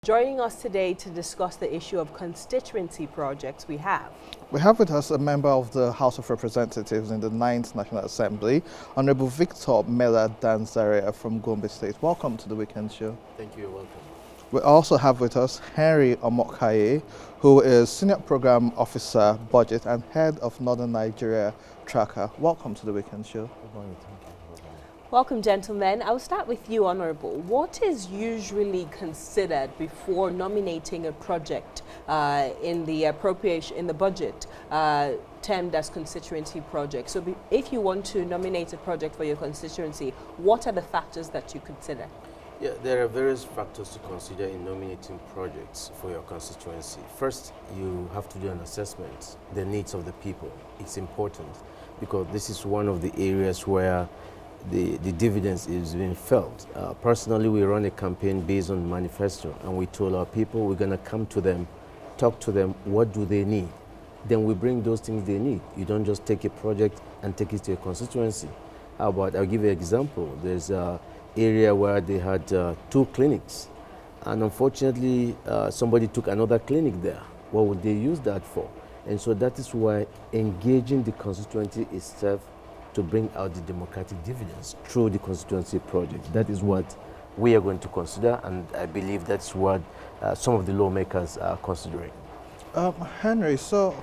Joining us today to discuss the issue of constituency projects, we have with us a member of the House of Representatives in the 9th National Assembly, Honorable Victor Mela from Gombe State. Welcome to the Weekend Show. Thank you, welcome. We also have with us Henry Omokhaye, who is Senior Program Officer, Budget and Head of Northern Nigeria Tracker. Welcome to the Weekend Show. Good morning, thank you. Welcome, gentlemen. I'll start with you, Honorable. What is usually considered before nominating a project in the budget termed as constituency project? So if you want to nominate a project for your constituency, what are the factors that you consider? Yeah, there are various factors to consider in nominating projects for your constituency. First, you have to do an assessment, the needs of the people. It's important because this is one of the areas where the dividends is being felt. Personally, we run a campaign based on manifesto, and we told our people we're going to come to them, talk to them, what do they need? Then we bring those things they need. You don't just take a project and take it to a constituency. How about, I'll give you an example. There's an area where they had 2 clinics, and unfortunately, somebody took another clinic there. What would they use that for? And so that is why engaging the constituency itself to bring out the democratic dividends through the constituency project. That is what we are going to consider, and I believe that's what some of the lawmakers are considering. Henry, so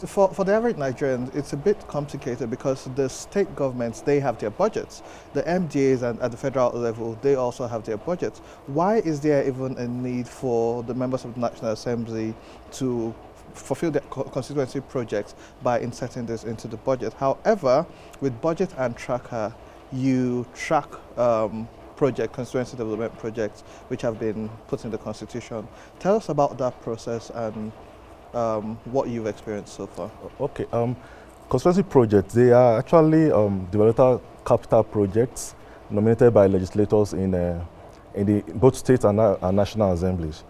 for the average Nigerian, it's a bit complicated because the state governments, they have their budgets. The MDAs and at the federal level, they also have their budgets. Why is there even a need for the members of the National Assembly to fulfill their constituency projects by inserting this into the budget? However, with Budget and Tracker, you track constituency development projects which have been put in the Constitution. Tell us about that process and what you've experienced so far. Okay, constituency projects, they are actually developer capital projects nominated by legislators in both state and national assemblies.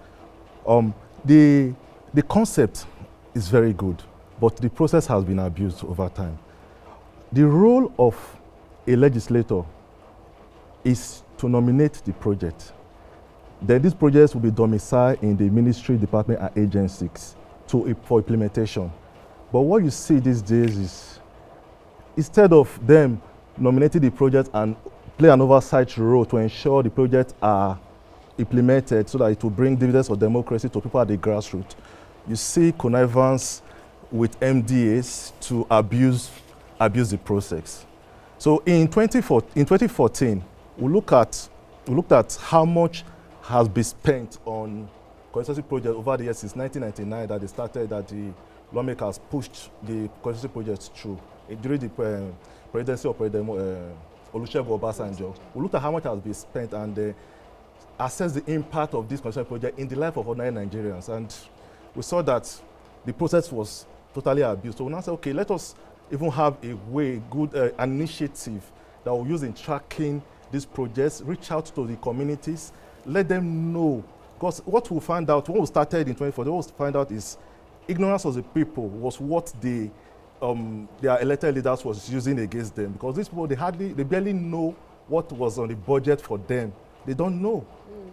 The concept is very good, but the process has been abused over time. The role of a legislator is to nominate the project. Then these projects will be domiciled in the ministry, department, and agencies for implementation. But what you see these days is, instead of them nominating the project and play an oversight role to ensure the projects are implemented so that it will bring dividends of democracy to people at the grassroots, you see connivance with MDAs to abuse the process. So in 2014, we looked at how much has been spent on constituency projects over the years since 1999 that they started, that the lawmakers pushed the constituency projects through during the presidency of President Olusegun Obasanjo. We looked at how much has been spent and assessed the impact of this constituency project in the life of ordinary Nigerians. And we saw that the process was totally abused. So we now said, okay, let us even have an initiative that we'll use in tracking these projects, reach out to the communities, let them know. Because what we found out, when we started in 2014, what we found out is ignorance of the people was what their elected leaders was using against them. Because these people, they barely know what was on the budget for them. They don't know.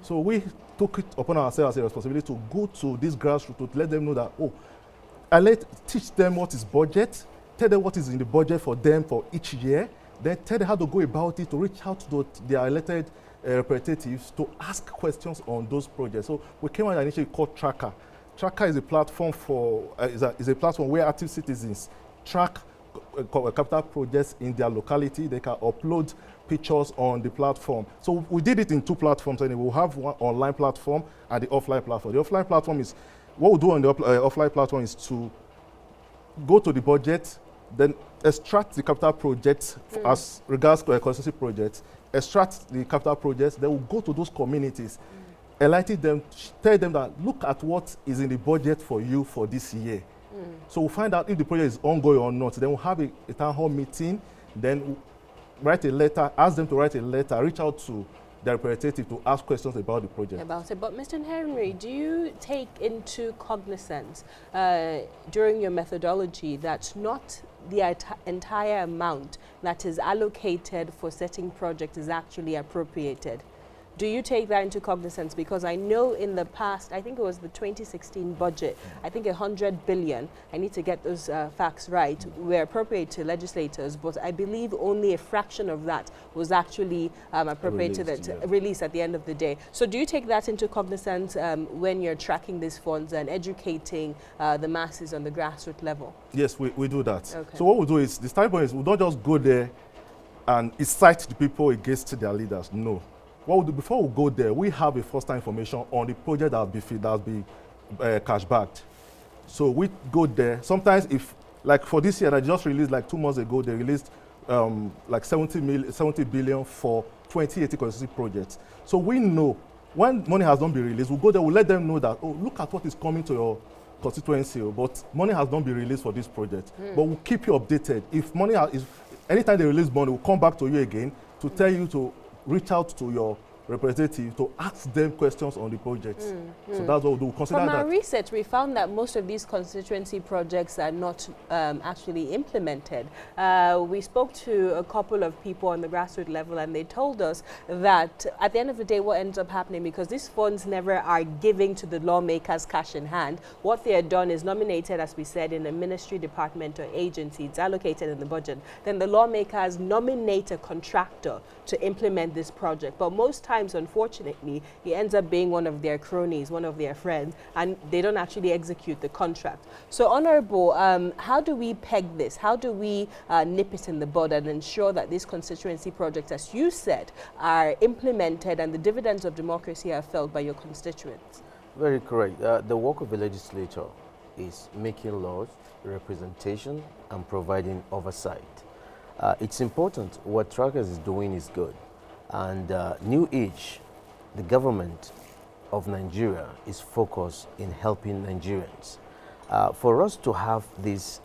So we took it upon ourselves as a responsibility to go to these grassroots to let them know that, teach them what is budget, tell them what is in the budget for them for each year, then tell them how to go about it, to reach out to their elected representatives to ask questions on those projects. So we came on an initiative called Tracker. Tracker is a platform is a platform where active citizens track capital projects in their locality. They can upload pictures on the platform. So we did it in 2 platforms. Anyway. We'll have one online platform and the offline platform. The offline platform is, what we do on the offline platform is to go to the budget, then extract the capital projects as regards to a constituency project, extract the capital projects, then we'll go to those communities, enlighten them, tell them that look at what is in the budget for you for this year. So we'll find out if the project is ongoing or not. Then we'll have a town hall meeting, then we'll write a letter, ask them to write a letter, reach out to their representative to ask questions about the project. But Mr. Henry, do you take into cognizance during your methodology that not the entire amount that is allocated for certain projects is actually appropriated? Do you take that into cognizance? Because I know in the past, I think it was the 2016 budget, I think 100 billion, I need to get those facts right, were appropriated to legislators, but I believe only a fraction of that was actually appropriated released at the end of the day. So do you take that into cognizance when you're tracking these funds and educating the masses on the grassroots level? Yes, we do that. Okay. So what we do is, the starting point is we don't just go there and incite the people against their leaders. No. What we do before we go there, we have a first-time information on the project that'll be cash backed. So we go there. Sometimes, if like for this year, I just released like 2 months ago, they released like 70 billion for 2080 constituency projects. So we know when money has not been released, we'll go there. We'll let them know that, oh, look at what is coming to your constituency, but money has not been released for this project. But we'll keep you updated. If money is, anytime they release money, we'll come back to you again to tell you to reach out to your representative to ask them questions on the projects. So that's what we do. Consider From that. our research, we found that most of these constituency projects are not actually implemented. We spoke to a couple of people on the grassroots level, and they told us that at the end of the day, what ends up happening, because these funds never are giving to the lawmakers cash in hand, what they are done is nominated, as we said, in a ministry, department, or agency. It's allocated in the budget. Then the lawmakers nominate a contractor to implement this project. But most times, unfortunately, he ends up being one of their cronies, one of their friends, and they don't actually execute the contract. So, Honorable, how do we peg this? How do we nip it in the bud and ensure that these constituency projects, as you said, are implemented and the dividends of democracy are felt by your constituents? Very correct. The work of the legislature is making laws, representation, and providing oversight. It's important. What Trackers is doing is good. And New Age, the government of Nigeria, is focused in helping Nigerians. For us to have these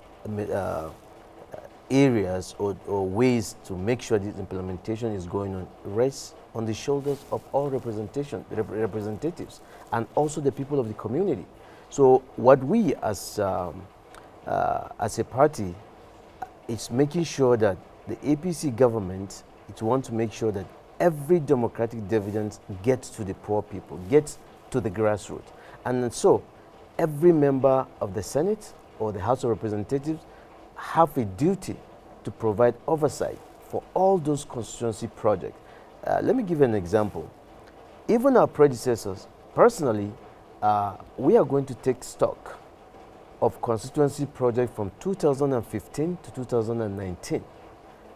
areas or ways to make sure this implementation is going on rests on the shoulders of all representatives and also the people of the community. So what we as a party is making sure that the APC government, it wants to make sure that every democratic dividend gets to the poor people, gets to the grassroots. And so every member of the Senate or the House of Representatives have a duty to provide oversight for all those constituency projects. Let me give you an example. Even our predecessors, personally, we are going to take stock of constituency projects from 2015 to 2019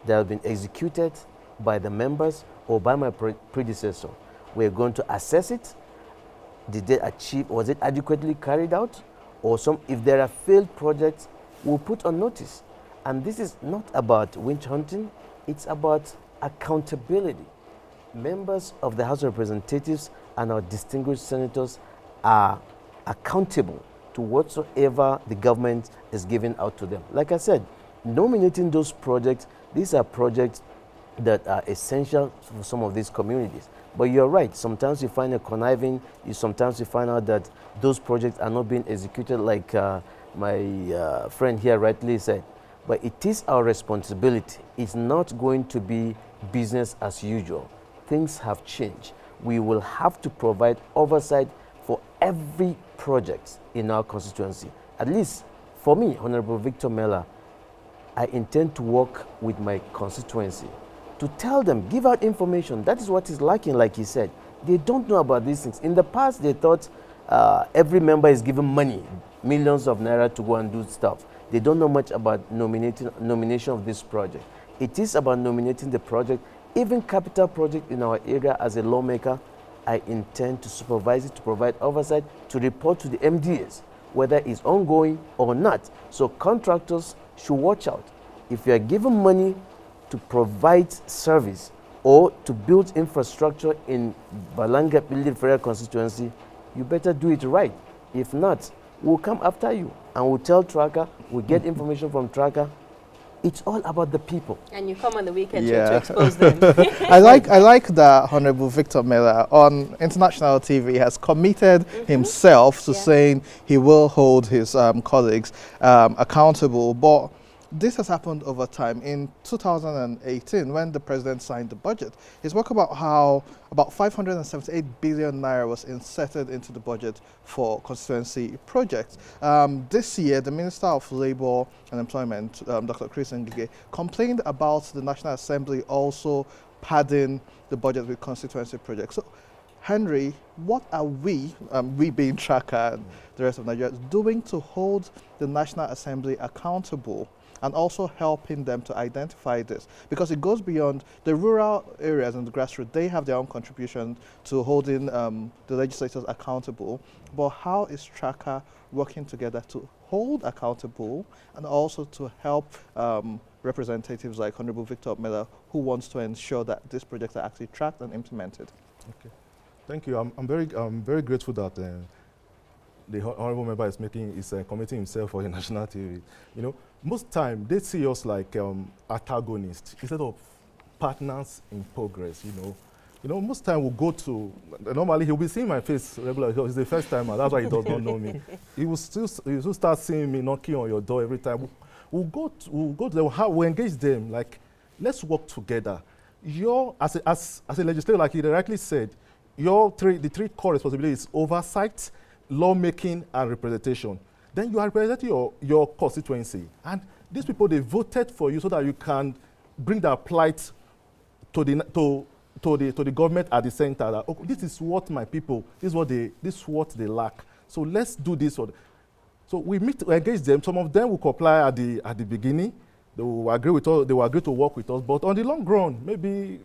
that have been executed by the members or by my predecessor. We're going to assess it. Did they achieve, was it adequately carried out? Or if there are failed projects, we'll put on notice. And this is not about witch hunting, it's about accountability. Members of the House of Representatives and our distinguished senators are accountable to whatsoever the government is giving out to them. Like I said, nominating those projects, these are projects that are essential for some of these communities. But you're right, sometimes you find a conniving, sometimes you find out that those projects are not being executed like my friend here rightly said. But it is our responsibility. It's not going to be business as usual. Things have changed. We will have to provide oversight for every project in our constituency. At least for me, Honorable Victor Mela, I intend to work with my constituency to tell them, give out information. That is what is lacking, like he said. They don't know about these things. In the past, they thought every member is given money, millions of naira to go and do stuff. They don't know much about nomination of this project. It is about nominating the project. Even capital project in our area, as a lawmaker, I intend to supervise it, to provide oversight, to report to the MDAs, whether it's ongoing or not. So contractors should watch out. If you are given money to provide service or to build infrastructure in Balanga-Billiri Federal Constituency, you better do it right. If not, we'll come after you and we'll tell Tracker, we'll get information from Tracker. It's all about the people. And you come on the weekend to expose them. I like that Honorable Victor Mela on international TV has committed himself to saying he will hold his colleagues accountable. But this has happened over time. In 2018, when the president signed the budget, he spoke about how about 578 billion naira was inserted into the budget for constituency projects. This year, the Minister of Labour and Employment, Dr. Chris Ngige, complained about the National Assembly also padding the budget with constituency projects. So, Henry, what are we being Tracker and the rest of Nigeria, doing to hold the National Assembly accountable and also helping them to identify this? Because it goes beyond the rural areas and the grassroots. They have their own contribution to holding the legislators accountable. But how is Tracker working together to hold accountable and also to help representatives like Honorable Victor Mela, who wants to ensure that these projects are actually tracked and implemented? Okay. Thank you. I'm very grateful that the honorable member is committing himself for the national TV. You know, most time they see us like antagonists instead of partners in progress. You know, most time we'll go to. Normally he'll be seeing my face regularly because it's the first time, and that's why he does not know me. He will still start seeing me knocking on your door every time. We'll go to them. We'll engage them. Like, let's work together. As a legislator, like he directly said, the three core responsibilities: oversight, lawmaking, and representation. Then you are representing your constituency, and these people, they voted for you so that you can bring their plight to the government at the center. That, oh, this is what my people, this is what they lack. So let's do this. So we engage them. Some of them will comply at the beginning. They will agree with us. They will agree to work with us. But on the long run, maybe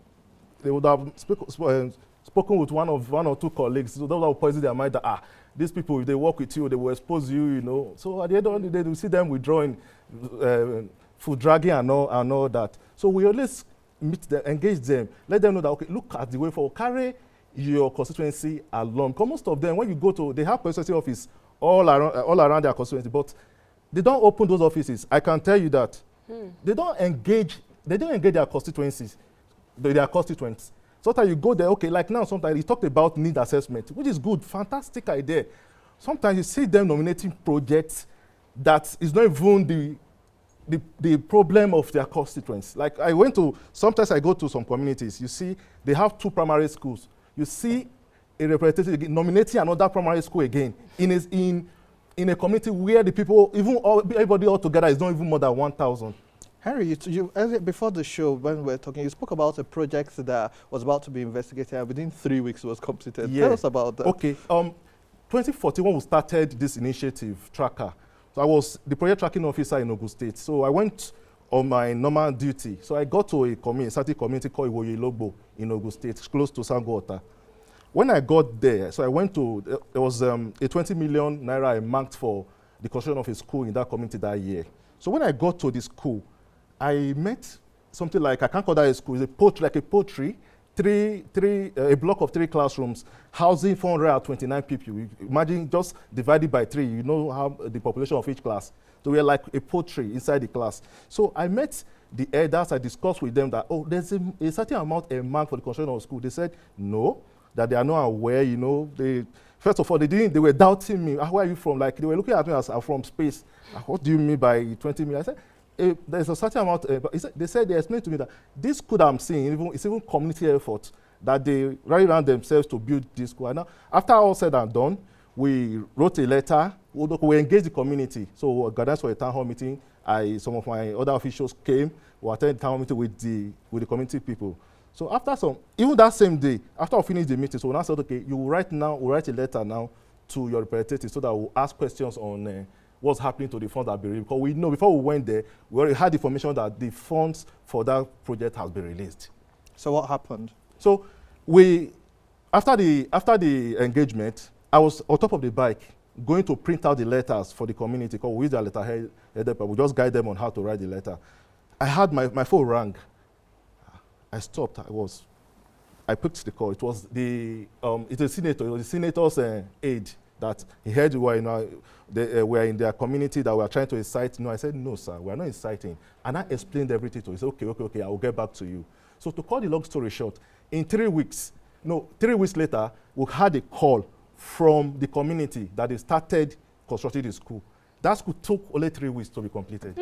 they would have spoken with one or two colleagues, so those will poison their mind that these people, if they work with you, they will expose you, you know. So at the end of the day, we see them withdrawing, food dragging and all that. So we always meet them, engage them, let them know that, okay, look at the way forward, carry your constituency along. Because most of them, when you go to, they have constituency office all around their constituency, but they don't open those offices. I can tell you that. They don't engage their constituencies, their constituents. Sometimes you go there, okay, like now, sometimes you talked about need assessment, which is good, fantastic idea. Sometimes you see them nominating projects that is not even the problem of their constituents. Like sometimes I go to some communities, you see they have 2 primary schools. You see a representative nominating another primary school again in a community where the people, everybody all together is not even more than 1,000. Henry, before the show, when we were talking, you spoke about a project that was about to be investigated and within 3 weeks was completed. Yeah. Tell us about that. Okay. 2014, when we started this initiative, Tracker, so I was the project tracking officer in Ogun State. So I went on my normal duty. So I got to a certain community called Iwoye-Logbo in Ogun State, close to Sangota. When I got there, so I went to, there was a 20 million naira I marked for the construction of a school in that community that year. So when I got to the school, I met something like, I can't call that a school, it's a poultry, a block of 3 classrooms, housing 429 people. Imagine just divided by 3, you know how the population of each class. So we are like a poultry inside the class. So I met the elders, I discussed with them that, oh, there's a certain amount a month for the construction of a school. They said, no, that they are not aware, you know. First of all, they were doubting me. Where are you from? Like, they were looking at me as I'm from space. What do you mean by 20 million? I said, there's a certain amount, they explained to me that this school that I'm seeing, it's even community effort, that they rally around themselves to build this school. And now, after all said and done, we wrote a letter, we engaged the community. So we organized for a town hall meeting. Some of my other officials came, we attended the town hall meeting with the community people. So even that same day, after we finished the meeting, so we now said, okay, we'll write a letter now to your representatives so that we'll ask questions on what's happening to the funds that have been released. Because we know before we went there, we already had information that the funds for that project has been released. So what happened? So after the engagement, I was on top of the bike going to print out the letters for the community, because we use their letterhead, we just guide them on how to write the letter. I had my phone rang. I stopped. I picked the call. It was it's a senator. It was the senator's aide that he heard we were in their community that we are trying to incite. No, I said, no, sir, we are not inciting. And I explained everything to him. He said, okay, I will get back to you. So to cut the long story short, in 3 weeks later, we had a call from the community that they started constructing the school. That school took only 3 weeks to be completed.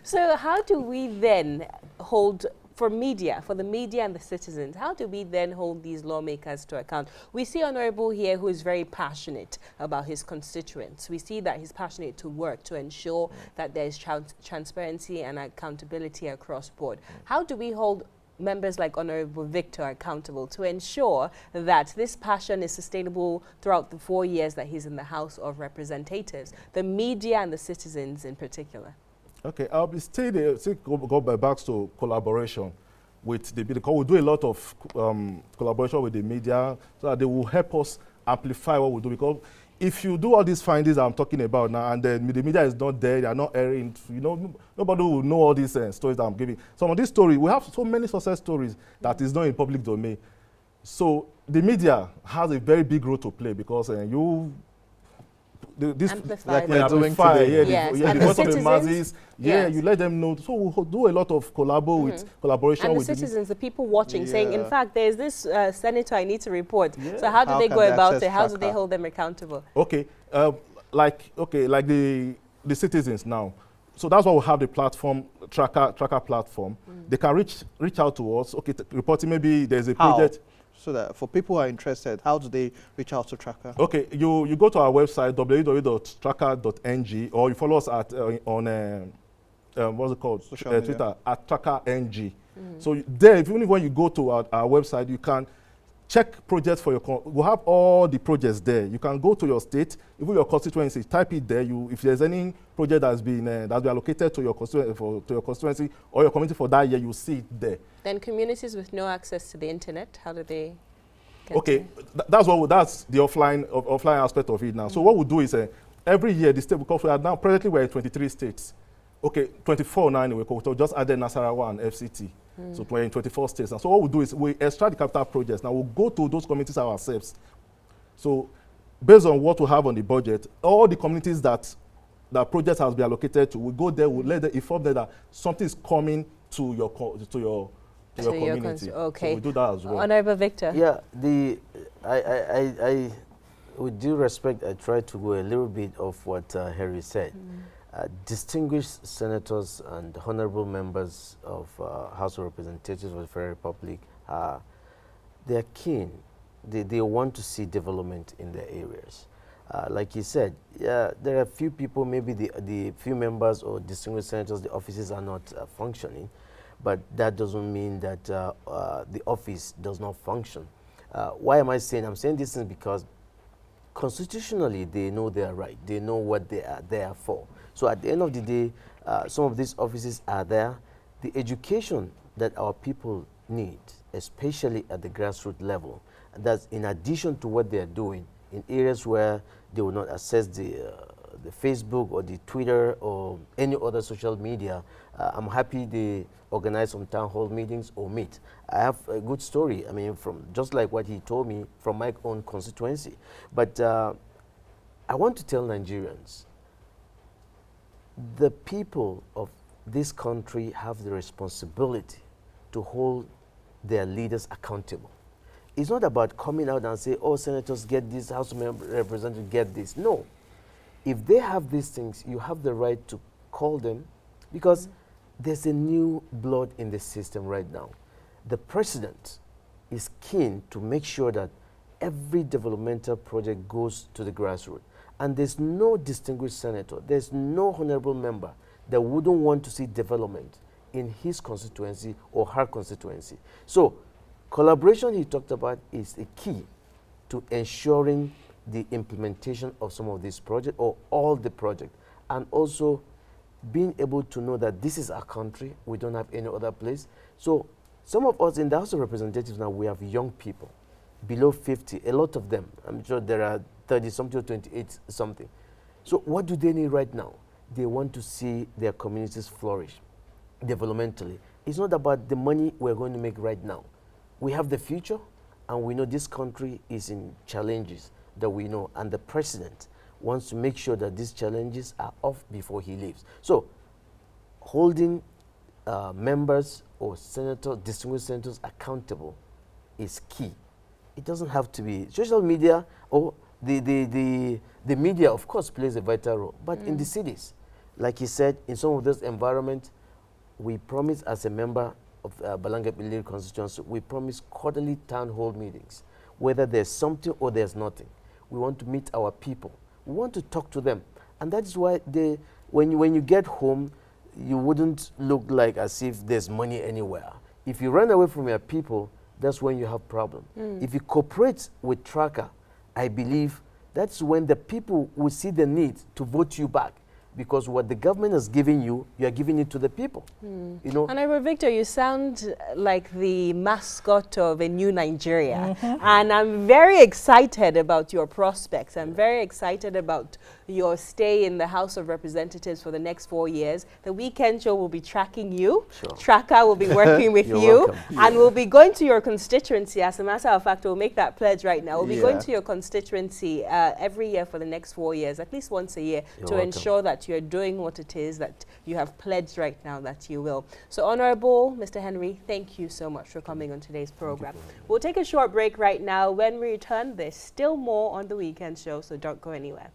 So how do we then hold, for the media and the citizens, how do we then hold these lawmakers to account? We see Honorable here who is very passionate about his constituents. We see that he's passionate to work to ensure that there's transparency and accountability across board. How do we hold members like Honorable Victor accountable to ensure that this passion is sustainable throughout the 4 years that he's in the House of Representatives, the media and the citizens in particular? Okay, I'll be still go back to collaboration with the media, because we do a lot of collaboration with the media so that they will help us amplify what we do. Because if you do all these findings I'm talking about now, and then the media is not there, they are not airing, you know, nobody will know all these stories that I'm giving. Some of these stories, we have so many success stories that is not in public domain. So the media has a very big role to play, because this Amplify like them. we're doing today. Yes. the And voice the of the citizens? masses. Yeah, Yes. you let them know. So we do a lot of collaboration And the with citizens, the people watching, saying, in Yeah. fact, there's this senator I need to report. Yeah. So how do How they can go they about access it? How do they tracker? hold them accountable? Okay, like the citizens now. So that's why we have the platform, tracker platform. They can reach out to us. Okay, reporting, maybe there's a How? project. So that for people who are interested, how do they reach out to Tracker? Okay, you go to our website, www.tracker.ng, or you follow us at on what's it called? Social media. Twitter, at TrackerNG. So there, even when you go to our website, you can check projects for your, we have all the projects there. You can go to your state, even your constituency, type it there. If there's any project that's been allocated to your constituency or your community for that year, you see it there. Then communities with no access to the internet, how do they get Okay, to that's the offline aspect of it now. So what we do is every year the state, because we are now presently we're in 23 states. Okay, 24 now anyway, because we just added Nasarawa and FCT. So we're in 24 states. And so what we do is we extract the capital projects. Now we'll go to those communities ourselves. So based on what we have on the budget, all the communities that project has been allocated to, we go there, we let them inform them that something is coming to your community. Okay. So we do that as well. Honorable Victor. Yeah, I with due respect, I try to go a little bit of what Harry said. Distinguished senators and honorable members of House of Representatives of the Federal Republic, they are keen. They want to see development in their areas. Like he said, yeah, there are few people, maybe the few members or distinguished senators, the offices are not functioning, but that doesn't mean that the office does not function. Why am I saying? I'm saying this is because constitutionally they know they are right. They know what they are there for. So at the end of the day, some of these offices are there. The education that our people need, especially at the grassroots level, and that's in addition to what they are doing in areas where they will not access the Facebook or the Twitter or any other social media. I'm happy they organize some town hall meetings or meet. I have a good story, I mean, from just like what he told me from my own constituency. But I want to tell Nigerians, the people of this country have the responsibility to hold their leaders accountable. It's not about coming out and say, oh, senators get this, House of Representatives get this. No. If they have these things, you have the right to call them, because there's a new blood in the system right now. The president is keen to make sure that every developmental project goes to the grassroots. And there's no distinguished senator, there's no honorable member that wouldn't want to see development in his constituency or her constituency. So collaboration he talked about is a key to ensuring the implementation of some of these projects or all the projects, and also being able to know that this is our country, we don't have any other place. So some of us in the House of Representatives now, we have young people below 50, a lot of them. I'm sure there are 30-something or 28-something. So what do they need right now? They want to see their communities flourish developmentally. It's not about the money we're going to make right now. We have the future, and we know this country is in challenges that we know, and the president wants to make sure that these challenges are off before he leaves. So holding members or senators, distinguished senators accountable is key. It doesn't have to be social media, or the media, of course, plays a vital role, but in the cities, Like he said, in some of this environment, we promise as a member of Balanga-Billiri constituency, we promise quarterly town hall meetings, whether there's something or there's nothing. We want to meet our people. We want to talk to them. And that's why when you get home, you wouldn't look like as if there's money anywhere. If you run away from your people, that's when you have problem. If you cooperate with Tracker, I believe that's when the people will see the need to vote you back. Because what the government is giving you, you are giving it to the people. You know. Honorable Victor, you sound like the mascot of a new Nigeria. And I'm very excited about your prospects. I'm very excited about your stay in the House of Representatives for the next 4 years. The Weekend Show will be tracking you. Sure. Tracker will be working with You're you. welcome. And we'll be going to your constituency. As a matter of fact, we'll make that pledge right now. We'll be going to your constituency every year for the next 4 years, at least once a year, You're to welcome. ensure that you're doing what it is that you have pledged right now that you will. So Honorable Mr. Henry, thank you so much for coming on today's program. We'll take a short break right now. When we return, there's still more on the Weekend Show, so don't go anywhere.